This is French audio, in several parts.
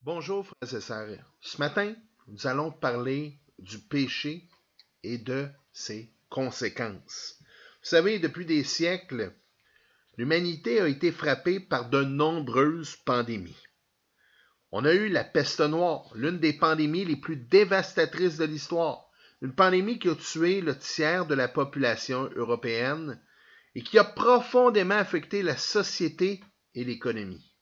Bonjour frères et sœurs. Ce matin, nous allons parler du péché et de ses conséquences. Vous savez, depuis des siècles, l'humanité a été frappée par de nombreuses pandémies. On a eu la peste noire, l'une des pandémies les plus dévastatrices de l'histoire. Une pandémie qui a tué le tiers de la population européenne et qui a profondément affecté la société et l'économie.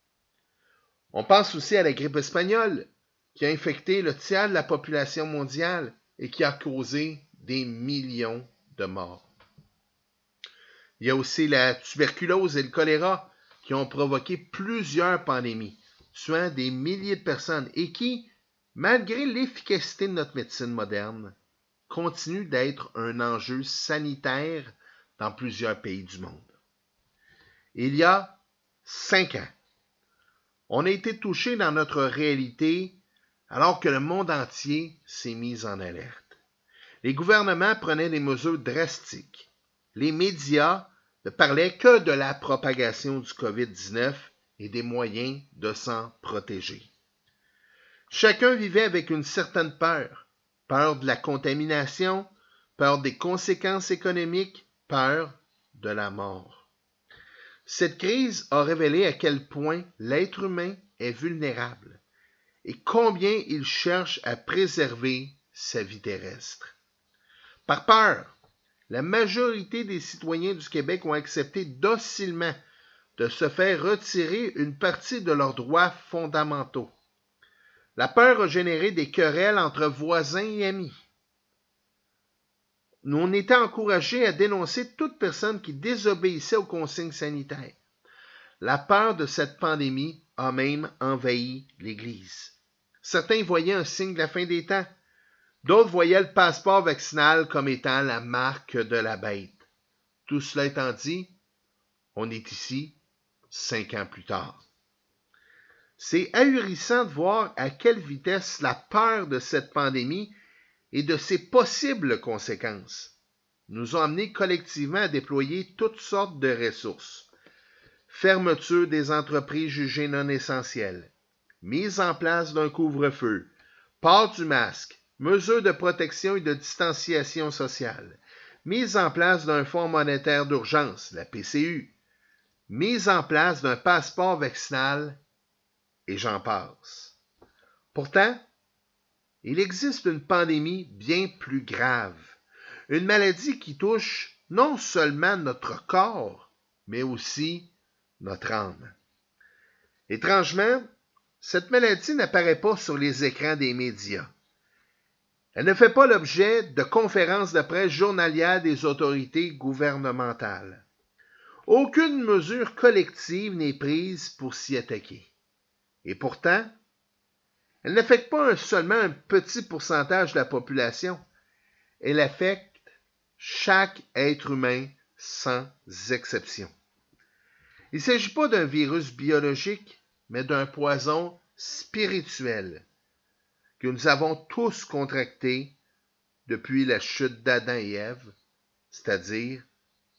On pense aussi à la grippe espagnole, qui a infecté le tiers de la population mondiale et qui a causé des millions de morts. Il y a aussi la tuberculose et le choléra qui ont provoqué plusieurs pandémies, tuant des milliers de personnes et qui, malgré l'efficacité de notre médecine moderne, continuent d'être un enjeu sanitaire dans plusieurs pays du monde. Il y a 5 ans, on a été touché dans notre réalité alors que le monde entier s'est mis en alerte. Les gouvernements prenaient des mesures drastiques. Les médias ne parlaient que de la propagation du COVID-19 et des moyens de s'en protéger. Chacun vivait avec une certaine peur. Peur de la contamination, peur des conséquences économiques, peur de la mort. Cette crise a révélé à quel point l'être humain est vulnérable et combien il cherche à préserver sa vie terrestre. Par peur, la majorité des citoyens du Québec ont accepté docilement de se faire retirer une partie de leurs droits fondamentaux. La peur a généré des querelles entre voisins et amis. On était encouragés à dénoncer toute personne qui désobéissait aux consignes sanitaires. La peur de cette pandémie a même envahi l'Église. Certains voyaient un signe de la fin des temps. D'autres voyaient le passeport vaccinal comme étant la marque de la bête. Tout cela étant dit, on est ici 5 ans plus tard. C'est ahurissant de voir à quelle vitesse la peur de cette pandémie et de ses possibles conséquences nous ont amenés collectivement à déployer toutes sortes de ressources. Fermeture des entreprises jugées non essentielles, mise en place d'un couvre-feu, port du masque, mesures de protection et de distanciation sociale, mise en place d'un fonds monétaire d'urgence, la PCU, mise en place d'un passeport vaccinal, et j'en passe. Pourtant, il existe une pandémie bien plus grave, une maladie qui touche non seulement notre corps, mais aussi notre âme. Étrangement, cette maladie n'apparaît pas sur les écrans des médias. Elle ne fait pas l'objet de conférences de presse journalières des autorités gouvernementales. Aucune mesure collective n'est prise pour s'y attaquer. Et pourtant, elle n'affecte pas seulement un petit pourcentage de la population, elle affecte chaque être humain sans exception. Il ne s'agit pas d'un virus biologique, mais d'un poison spirituel que nous avons tous contracté depuis la chute d'Adam et Ève, c'est-à-dire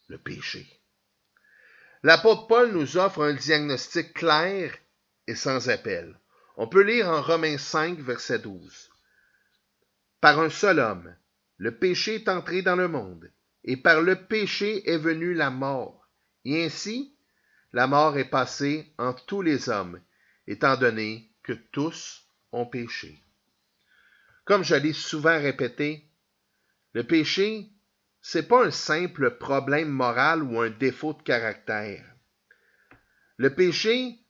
le péché. L'apôtre Paul nous offre un diagnostic clair et sans appel. On peut lire en Romains 5, verset 12. Par un seul homme, le péché est entré dans le monde, et par le péché est venue la mort. Et ainsi, la mort est passée en tous les hommes, étant donné que tous ont péché. Comme je l'ai souvent répété, le péché, c'est pas un simple problème moral ou un défaut de caractère. Le péché,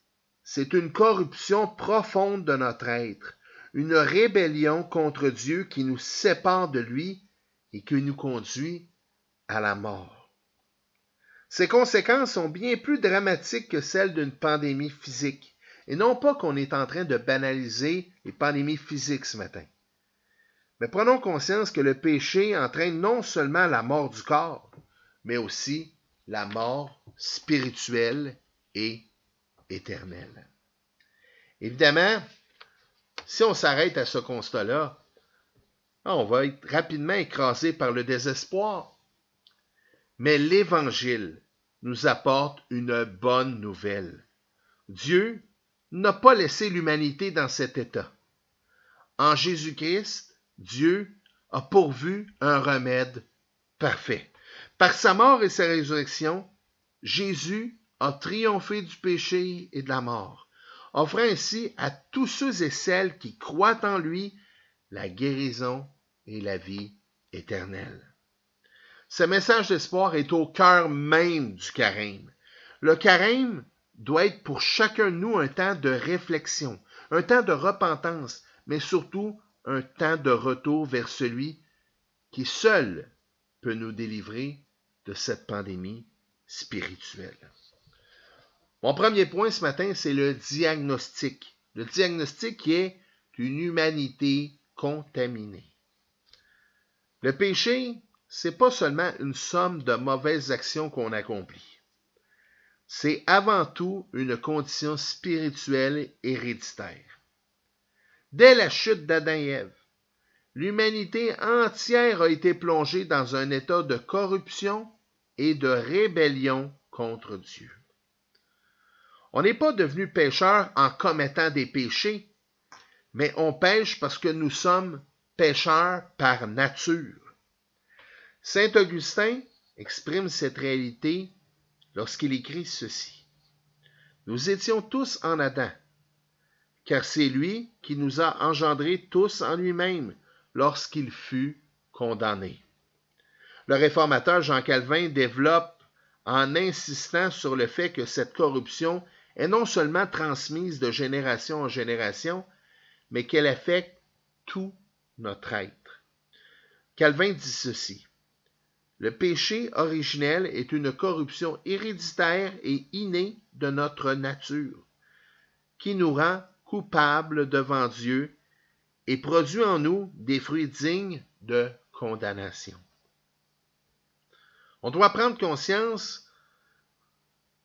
c'est une corruption profonde de notre être, une rébellion contre Dieu qui nous sépare de lui et qui nous conduit à la mort. Ces conséquences sont bien plus dramatiques que celles d'une pandémie physique, et non pas qu'on est en train de banaliser les pandémies physiques ce matin. Mais prenons conscience que le péché entraîne non seulement la mort du corps, mais aussi la mort spirituelle et éternelle. Évidemment, si on s'arrête à ce constat-là, on va être rapidement écrasé par le désespoir. Mais l'Évangile nous apporte une bonne nouvelle. Dieu n'a pas laissé l'humanité dans cet état. En Jésus-Christ, Dieu a pourvu un remède parfait. Par sa mort et sa résurrection, Jésus a triomphé du péché et de la mort, offrant ainsi à tous ceux et celles qui croient en lui la guérison et la vie éternelle. Ce message d'espoir est au cœur même du carême. Le carême doit être pour chacun de nous un temps de réflexion, un temps de repentance, mais surtout un temps de retour vers celui qui seul peut nous délivrer de cette pandémie spirituelle. Mon premier point ce matin, c'est le diagnostic. Le diagnostic qui est une humanité contaminée. Le péché, c'est pas seulement une somme de mauvaises actions qu'on accomplit. C'est avant tout une condition spirituelle héréditaire. Dès la chute d'Adam et Ève, l'humanité entière a été plongée dans un état de corruption et de rébellion contre Dieu. On n'est pas devenu pécheur en commettant des péchés, mais on pêche parce que nous sommes pécheurs par nature. Saint Augustin exprime cette réalité lorsqu'il écrit ceci. Nous étions tous en Adam, car c'est lui qui nous a engendrés tous en lui-même lorsqu'il fut condamné. Le réformateur Jean Calvin développe en insistant sur le fait que cette corruption est non seulement transmise de génération en génération, mais qu'elle affecte tout notre être. Calvin dit ceci. Le péché originel est une corruption héréditaire et innée de notre nature, qui nous rend coupables devant Dieu et produit en nous des fruits dignes de condamnation. On doit prendre conscience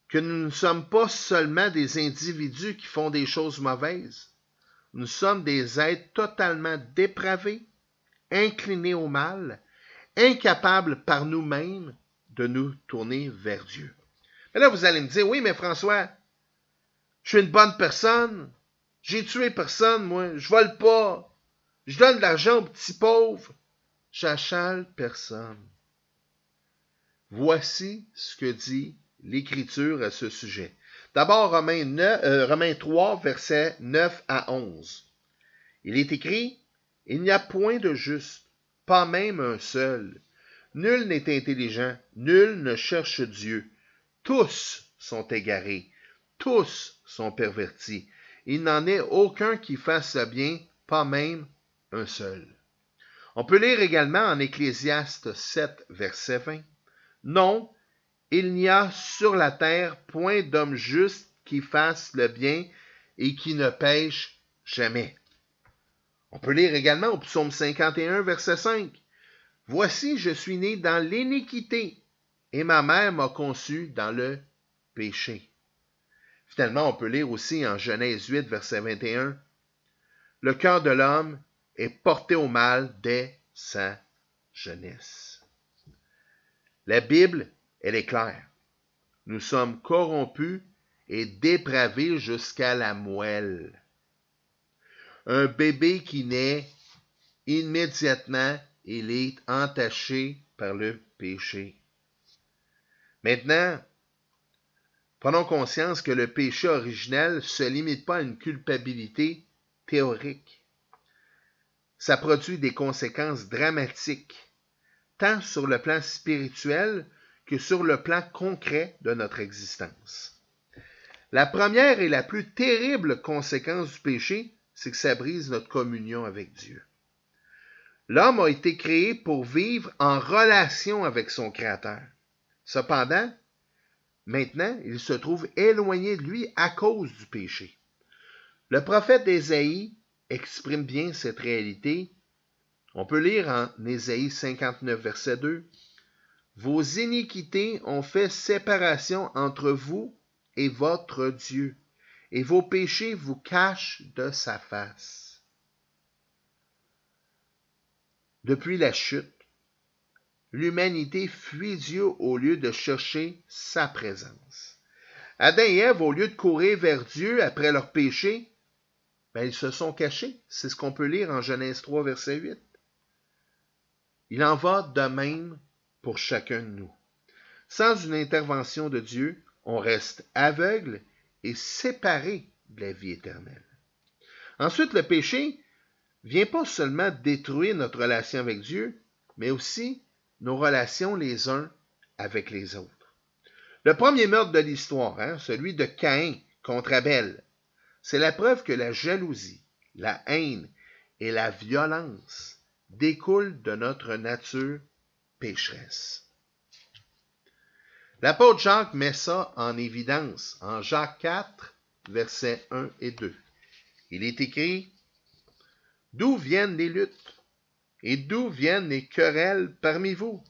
que nous ne sommes pas seulement des individus qui font des choses mauvaises. Nous sommes des êtres totalement dépravés, inclinés au mal, incapables par nous-mêmes de nous tourner vers Dieu. Mais là, vous allez me dire, oui, mais François, je suis une bonne personne, j'ai tué personne, moi, je vole pas, je donne de l'argent aux petits pauvres, j'achale personne. Voici ce que dit l'Écriture à ce sujet. D'abord, Romains 3, versets 9 à 11. Il est écrit, « Il n'y a point de juste, pas même un seul. Nul n'est intelligent, nul ne cherche Dieu. Tous sont égarés, tous sont pervertis. Il n'en est aucun qui fasse le bien, pas même un seul. » On peut lire également en Ecclésiaste 7, verset 20. « Non, il n'y a sur la terre point d'homme juste qui fasse le bien et qui ne pêche jamais. » On peut lire également au psaume 51, verset 5. « Voici, je suis né dans l'iniquité, et ma mère m'a conçu dans le péché. » Finalement, on peut lire aussi en Genèse 8, verset 21. « Le cœur de l'homme est porté au mal dès sa jeunesse. » La Bible, elle est claire. Nous sommes corrompus et dépravés jusqu'à la moelle. Un bébé qui naît, immédiatement, il est entaché par le péché. Maintenant, prenons conscience que le péché originel ne se limite pas à une culpabilité théorique. Ça produit des conséquences dramatiques, tant sur le plan spirituel que sur le plan concret de notre existence. La première et la plus terrible conséquence du péché, c'est que ça brise notre communion avec Dieu. L'homme a été créé pour vivre en relation avec son Créateur. Cependant, maintenant, il se trouve éloigné de lui à cause du péché. Le prophète Ésaïe exprime bien cette réalité. On peut lire en Ésaïe 59, verset 2. « Vos iniquités ont fait séparation entre vous et votre Dieu, et vos péchés vous cachent de sa face. » Depuis la chute, l'humanité fuit Dieu au lieu de chercher sa présence. Adam et Ève, au lieu de courir vers Dieu après leur péché, ils se sont cachés. C'est ce qu'on peut lire en Genèse 3, verset 8. Il en va de même pour chacun de nous. Sans une intervention de Dieu, on reste aveugle et séparé de la vie éternelle. Ensuite, le péché vient pas seulement détruire notre relation avec Dieu, mais aussi nos relations les uns avec les autres. Le premier meurtre de l'histoire, celui de Caïn contre Abel, c'est la preuve que la jalousie, la haine et la violence découlent de notre nature pécheresse. L'apôtre Jacques met ça en évidence en Jacques 4, versets 1 et 2. Il est écrit « D'où viennent les luttes et d'où viennent les querelles parmi vous?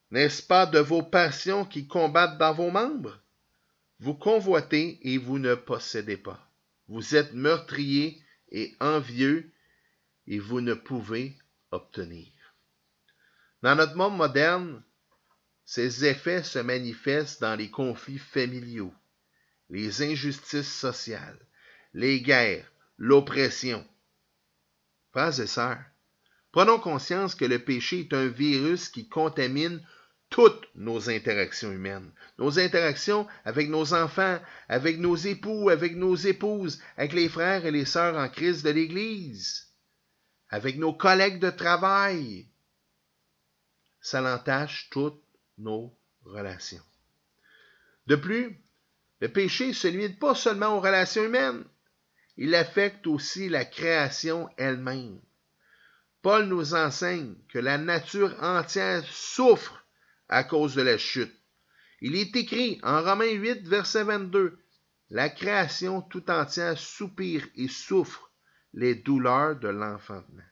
N'est-ce pas de vos passions qui combattent dans vos membres? Vous convoitez et vous ne possédez pas. Vous êtes meurtriers et envieux et vous ne pouvez obtenir. » Dans notre monde moderne, ces effets se manifestent dans les conflits familiaux, les injustices sociales, les guerres, l'oppression. Frères et sœurs, prenons conscience que le péché est un virus qui contamine toutes nos interactions humaines. Nos interactions avec nos enfants, avec nos époux, avec nos épouses, avec les frères et les sœurs en Christ de l'Église, avec nos collègues de travail. Ça entache toutes nos relations. De plus, le péché ne se limite pas seulement aux relations humaines. Il affecte aussi la création elle-même. Paul nous enseigne que la nature entière souffre à cause de la chute. Il est écrit en Romains 8, verset 22, « La création tout entière soupire et souffre les douleurs de l'enfantement. »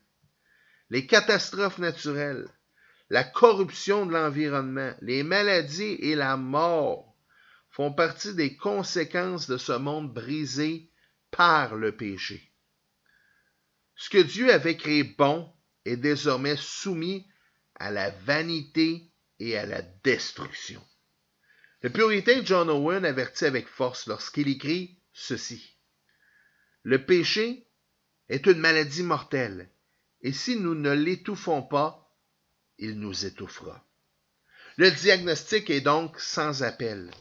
Les catastrophes naturelles, la corruption de l'environnement, les maladies et la mort font partie des conséquences de ce monde brisé par le péché. Ce que Dieu avait créé bon est désormais soumis à la vanité et à la destruction. Le puritain John Owen avertit avec force lorsqu'il écrit ceci. « Le péché est une maladie mortelle, et si nous ne l'étouffons pas, il nous étouffera. » Le diagnostic est donc sans appel.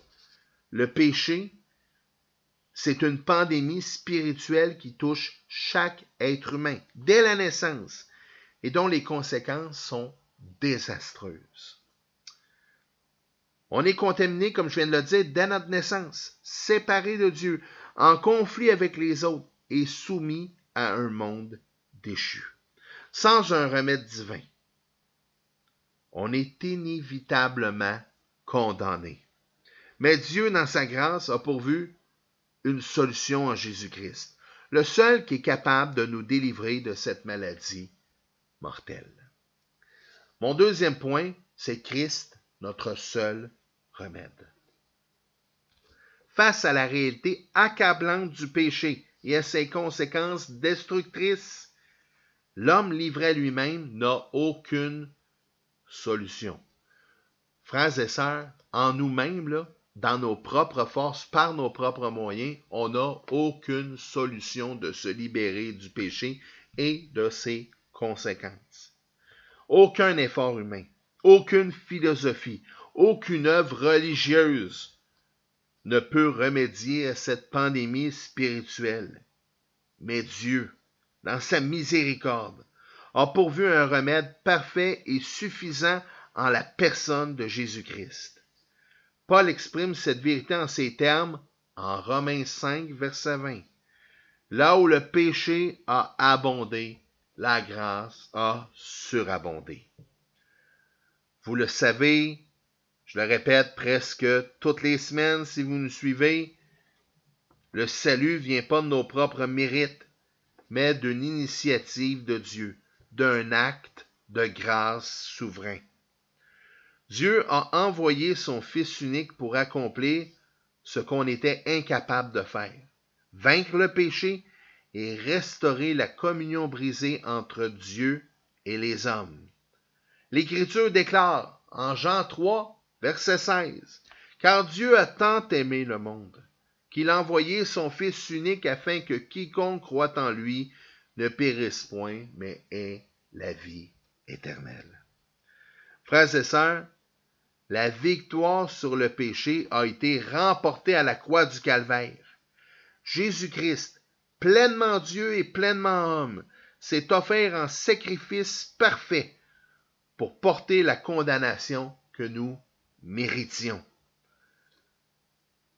Le péché, c'est une pandémie spirituelle qui touche chaque être humain dès la naissance et dont les conséquences sont désastreuses. On est contaminé, comme je viens de le dire, dès notre naissance, séparé de Dieu, en conflit avec les autres et soumis à un monde déchu. Sans un remède divin, on est inévitablement condamné. Mais Dieu, dans sa grâce, a pourvu une solution en Jésus-Christ, le seul qui est capable de nous délivrer de cette maladie mortelle. Mon deuxième point, c'est Christ, notre seul remède. Face à la réalité accablante du péché et à ses conséquences destructrices, l'homme livré à lui-même n'a aucune solution. Frères et sœurs, en nous-mêmes, dans nos propres forces, par nos propres moyens, on n'a aucune solution de se libérer du péché et de ses conséquences. Aucun effort humain, aucune philosophie, aucune œuvre religieuse ne peut remédier à cette pandémie spirituelle. Mais Dieu, dans sa miséricorde, a pourvu un remède parfait et suffisant en la personne de Jésus-Christ. Paul exprime cette vérité en ces termes en Romains 5, verset 20. Là où le péché a abondé, la grâce a surabondé. Vous le savez, je le répète presque toutes les semaines si vous nous suivez, le salut ne vient pas de nos propres mérites, mais d'une initiative de Dieu, d'un acte de grâce souverain. Dieu a envoyé son Fils unique pour accomplir ce qu'on était incapable de faire, vaincre le péché et restaurer la communion brisée entre Dieu et les hommes. L'Écriture déclare en Jean 3, verset 16, « Car Dieu a tant aimé le monde, qu'il a envoyé son Fils unique afin que quiconque croit en lui ne périsse point, mais ait la vie éternelle. Frères et sœurs, la victoire sur le péché a été remportée à la croix du Calvaire. Jésus-Christ, pleinement Dieu et pleinement homme, s'est offert en sacrifice parfait pour porter la condamnation que nous méritions.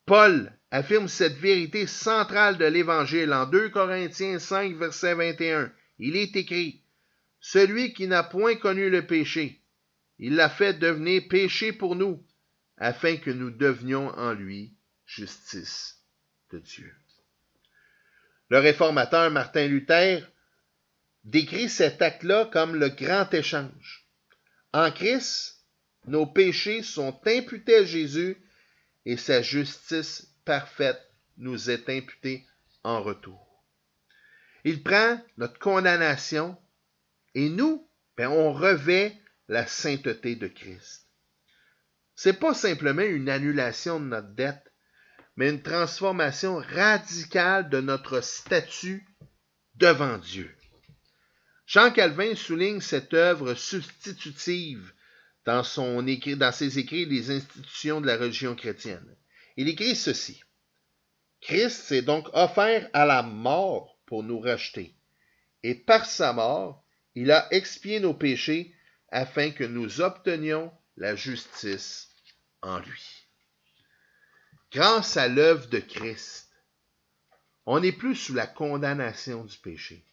Paul affirme cette vérité centrale de l'Évangile en 2 Corinthiens 5, verset 21. Il est écrit, « Celui qui n'a point connu le péché, il l'a fait devenir péché pour nous, afin que nous devenions en lui justice de Dieu. » Le réformateur Martin Luther décrit cet acte-là comme le grand échange. En Christ, nos péchés sont imputés à Jésus et sa justice parfaite nous est imputée en retour. Il prend notre condamnation et nous, on revêt la sainteté de Christ. Ce n'est pas simplement une annulation de notre dette, mais une transformation radicale de notre statut devant Dieu. Jean Calvin souligne cette œuvre substitutive dans ses écrits Les institutions de la religion chrétienne. Il écrit ceci. Christ s'est donc offert à la mort pour nous racheter, et par sa mort, il a expié nos péchés afin que nous obtenions la justice en lui. Grâce à l'œuvre de Christ, on n'est plus sous la condamnation du péché.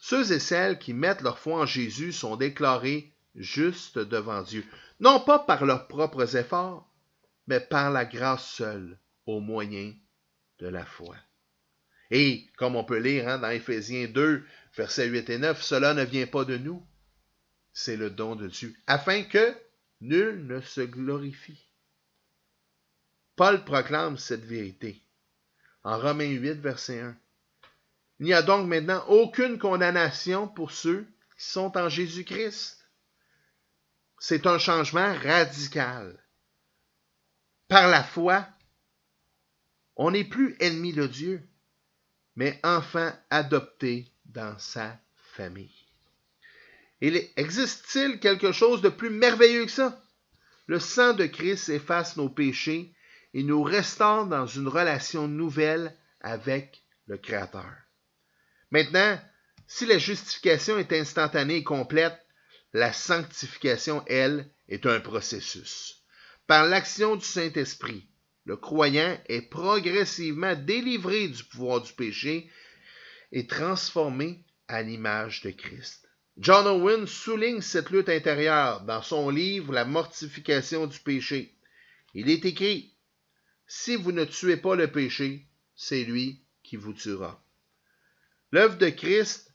Ceux et celles qui mettent leur foi en Jésus sont déclarés justes devant Dieu, non pas par leurs propres efforts, mais par la grâce seule, au moyen de la foi. Et, comme on peut lire dans Éphésiens 2, versets 8 et 9, cela ne vient pas de nous, c'est le don de Dieu, afin que nul ne se glorifie. Paul proclame cette vérité en Romains 8, verset 1. Il n'y a donc maintenant aucune condamnation pour ceux qui sont en Jésus-Christ. C'est un changement radical. Par la foi, on n'est plus ennemi de Dieu, mais enfant adopté dans sa famille. Existe-t-il quelque chose de plus merveilleux que ça? Le sang de Christ efface nos péchés et nous restaure dans une relation nouvelle avec le Créateur. Maintenant, si la justification est instantanée et complète, la sanctification, elle, est un processus. Par l'action du Saint-Esprit, le croyant est progressivement délivré du pouvoir du péché et transformé à l'image de Christ. John Owen souligne cette lutte intérieure dans son livre La mortification du péché. Il est écrit « Si vous ne tuez pas le péché, c'est lui qui vous tuera. » L'œuvre de Christ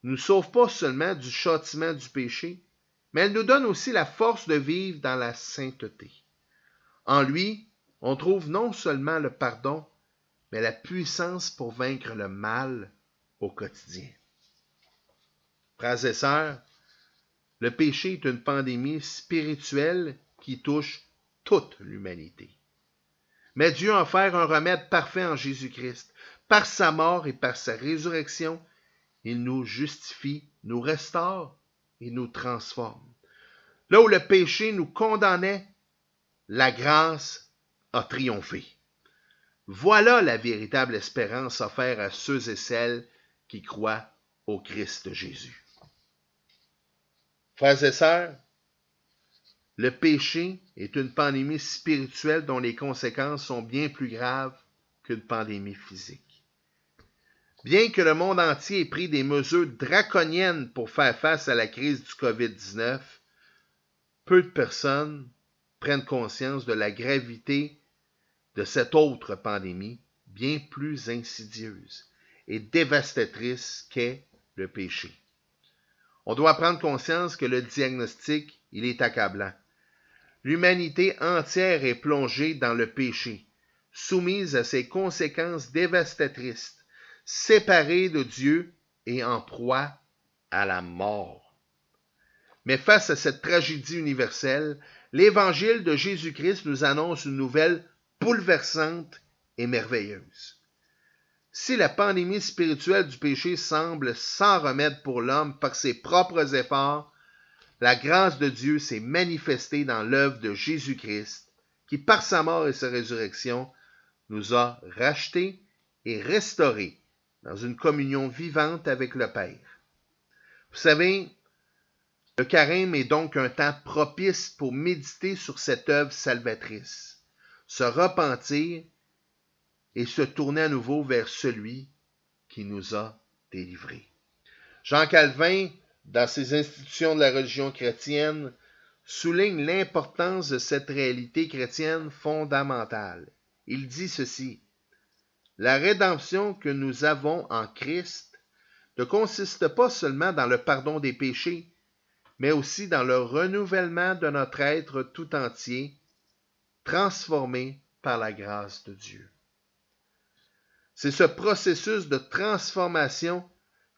ne nous sauve pas seulement du châtiment du péché, mais elle nous donne aussi la force de vivre dans la sainteté. En lui, on trouve non seulement le pardon, mais la puissance pour vaincre le mal au quotidien. Frères et sœurs, le péché est une pandémie spirituelle qui touche toute l'humanité. Mais Dieu a offert un remède parfait en Jésus-Christ. Par sa mort et par sa résurrection, il nous justifie, nous restaure et nous transforme. Là où le péché nous condamnait, la grâce a triomphé. Voilà la véritable espérance offerte à ceux et celles qui croient au Christ Jésus. Frères et sœurs, le péché est une pandémie spirituelle dont les conséquences sont bien plus graves qu'une pandémie physique. Bien que le monde entier ait pris des mesures draconiennes pour faire face à la crise du COVID-19, peu de personnes prennent conscience de la gravité de cette autre pandémie, bien plus insidieuse et dévastatrice qu'est le péché. On doit prendre conscience que le diagnostic, il est accablant. L'humanité entière est plongée dans le péché, soumise à ses conséquences dévastatrices, séparée de Dieu et en proie à la mort. Mais face à cette tragédie universelle, l'Évangile de Jésus-Christ nous annonce une nouvelle bouleversante et merveilleuse. Si la pandémie spirituelle du péché semble sans remède pour l'homme par ses propres efforts, la grâce de Dieu s'est manifestée dans l'œuvre de Jésus-Christ, qui par sa mort et sa résurrection nous a rachetés et restaurés dans une communion vivante avec le Père. Vous savez, le carême est donc un temps propice pour méditer sur cette œuvre salvatrice, se repentir et se tourner à nouveau vers celui qui nous a délivrés. Jean Calvin, dans ses institutions de la religion chrétienne, souligne l'importance de cette réalité chrétienne fondamentale. Il dit ceci: « La rédemption que nous avons en Christ ne consiste pas seulement dans le pardon des péchés, mais aussi dans le renouvellement de notre être tout entier, transformé par la grâce de Dieu. » C'est ce processus de transformation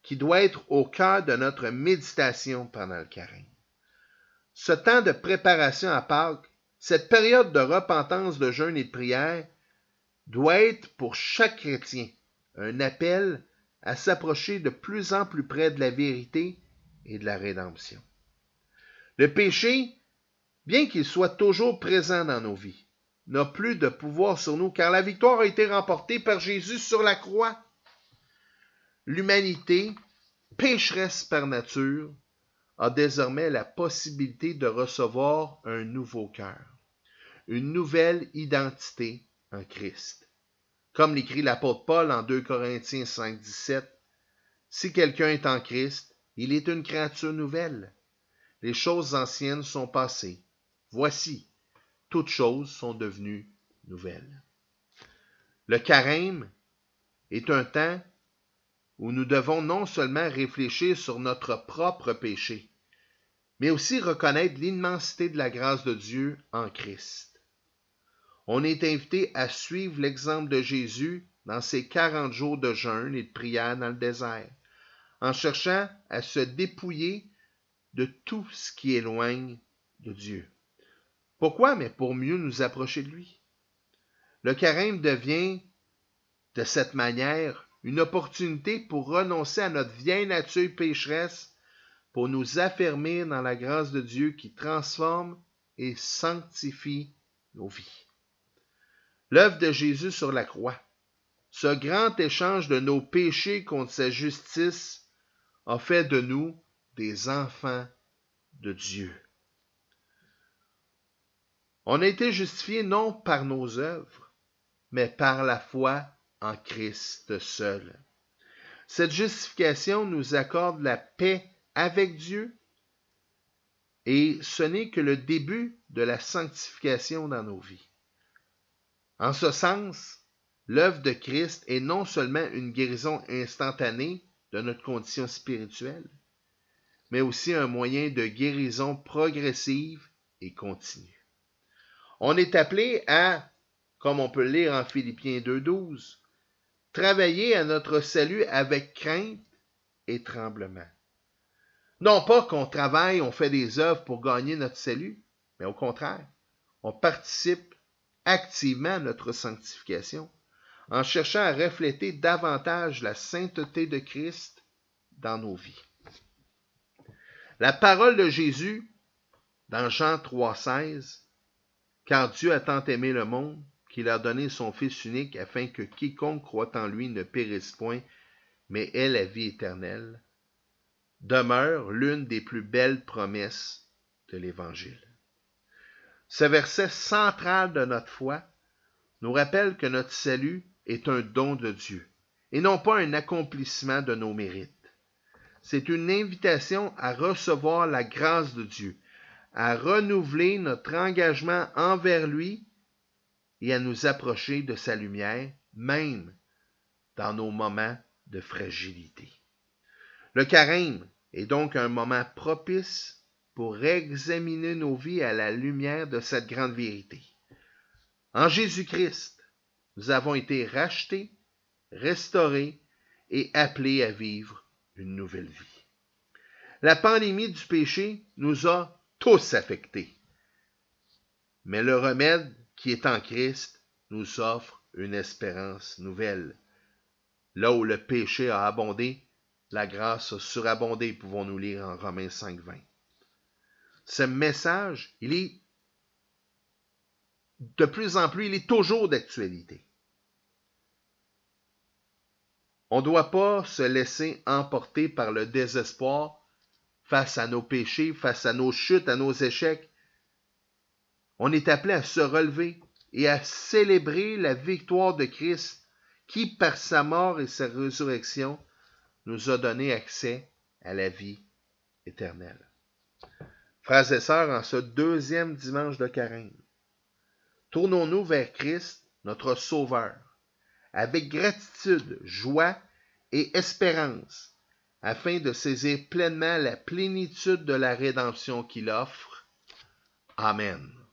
qui doit être au cœur de notre méditation pendant le carême. Ce temps de préparation à Pâques, cette période de repentance, de jeûne et de prière, doit être pour chaque chrétien un appel à s'approcher de plus en plus près de la vérité et de la rédemption. Le péché, bien qu'il soit toujours présent dans nos vies, n'a plus de pouvoir sur nous, car la victoire a été remportée par Jésus sur la croix. L'humanité, pécheresse par nature, a désormais la possibilité de recevoir un nouveau cœur, une nouvelle identité en Christ. Comme l'écrit l'apôtre Paul en 2 Corinthiens 5, 17, « Si quelqu'un est en Christ, il est une créature nouvelle. Les choses anciennes sont passées. Voici, toutes choses sont devenues nouvelles. » Le carême est un temps où nous devons non seulement réfléchir sur notre propre péché, mais aussi reconnaître l'immensité de la grâce de Dieu en Christ. On est invité à suivre l'exemple de Jésus dans ses 40 jours de jeûne et de prière dans le désert, en cherchant à se dépouiller de tout ce qui éloigne de Dieu. Pourquoi? Mais pour mieux nous approcher de lui. Le carême devient, de cette manière, une opportunité pour renoncer à notre vieille nature pécheresse, pour nous affermir dans la grâce de Dieu qui transforme et sanctifie nos vies. L'œuvre de Jésus sur la croix, ce grand échange de nos péchés contre sa justice, a fait de nous des enfants de Dieu. On a été justifiés non par nos œuvres, mais par la foi en Christ seul. Cette justification nous accorde la paix avec Dieu et ce n'est que le début de la sanctification dans nos vies. En ce sens, l'œuvre de Christ est non seulement une guérison instantanée de notre condition spirituelle, mais aussi un moyen de guérison progressive et continue. On est appelé à, comme on peut le lire en Philippiens 2,12, travailler à notre salut avec crainte et tremblement. Non pas qu'on travaille, on fait des œuvres pour gagner notre salut, mais au contraire, on participe activement à notre sanctification en cherchant à refléter davantage la sainteté de Christ dans nos vies. La parole de Jésus, dans Jean 3,16, « Car Dieu a tant aimé le monde qu'il a donné son Fils unique afin que quiconque croit en lui ne périsse point, mais ait la vie éternelle », demeure l'une des plus belles promesses de l'Évangile. Ce verset central de notre foi nous rappelle que notre salut est un don de Dieu et non pas un accomplissement de nos mérites. C'est une invitation à recevoir la grâce de Dieu, à renouveler notre engagement envers lui et à nous approcher de sa lumière, même dans nos moments de fragilité. Le carême est donc un moment propice pour examiner nos vies à la lumière de cette grande vérité. En Jésus-Christ, nous avons été rachetés, restaurés et appelés à vivre une nouvelle vie. La pandémie du péché nous a tous affectés. mais le remède qui est en Christ nous offre une espérance nouvelle. Là où le péché a abondé, la grâce a surabondé, pouvons-nous lire en Romains 5,20. Ce message, il est de plus en plus, il est toujours d'actualité. On ne doit pas se laisser emporter par le désespoir face à nos péchés, face à nos chutes, à nos échecs. On est appelé à se relever et à célébrer la victoire de Christ qui, par sa mort et sa résurrection, nous a donné accès à la vie éternelle. Frères et sœurs, en ce deuxième dimanche de Carême, tournons-nous vers Christ, notre Sauveur, avec gratitude, joie et espérance, afin de saisir pleinement la plénitude de la rédemption qu'il offre. Amen.